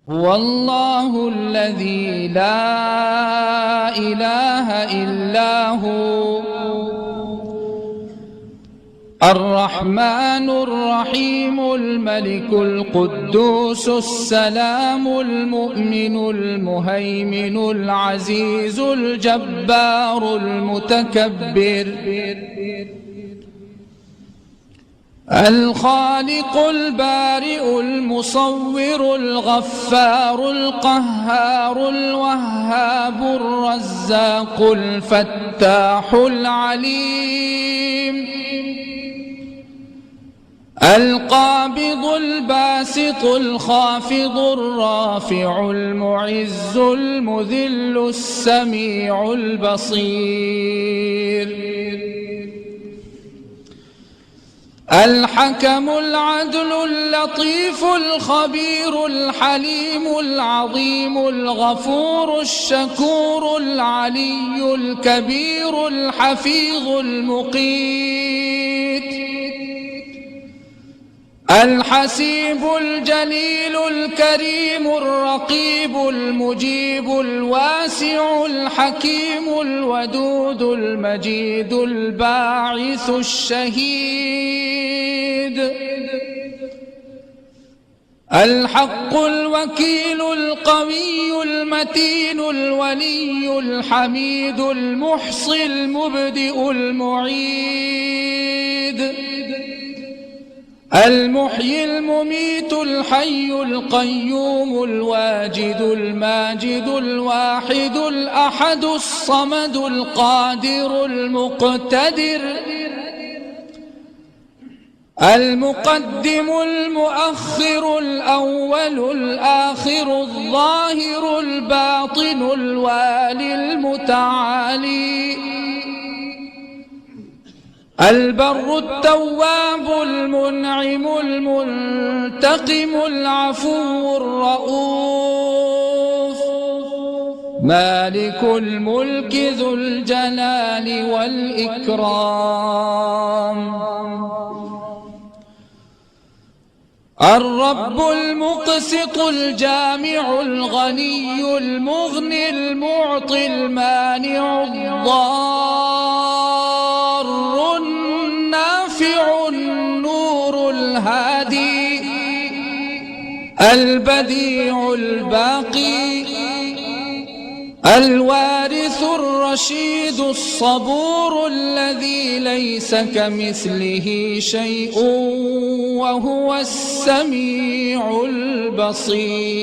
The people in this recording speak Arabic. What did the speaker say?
هو الله الذي لا إله إلا هو الرحمن الرحيم الملك القدوس السلام المؤمن المهيمن العزيز الجبار المتكبر الخالق البارئ المصور الغفار القهار الوهاب الرزاق الفتاح العليم القابض الباسط الخافض الرافع المعز المذل السميع البصير الحكم العدل اللطيف الخبير الحليم العظيم الغفور الشكور العلي الكبير الحفيظ المقيت الحسيب الجليل الكريم الرقيب المجيب الواسع الحكيم الودود المجيد الباعث الشهيد الحق الوكيل القوي المتين الولي الحميد المحصي المبدئ المعيد المحيي المميت الحي القيوم الواجد الماجد الواحد الأحد الصمد القادر المقتدر المقدم المؤخر الأول الآخر الظاهر الباطن الوالي المتعالي البر التواب المنعم المنتقم العفو الرؤوف مالك الملك ذو الجلال والإكرام الرب المقسط الجامع الغني المغني المعطي المانع الضار النافع النور الهادي البديع الباقي الوارث الرشيد الصبور الذي ليس كمثله شيء وهو السميع البصير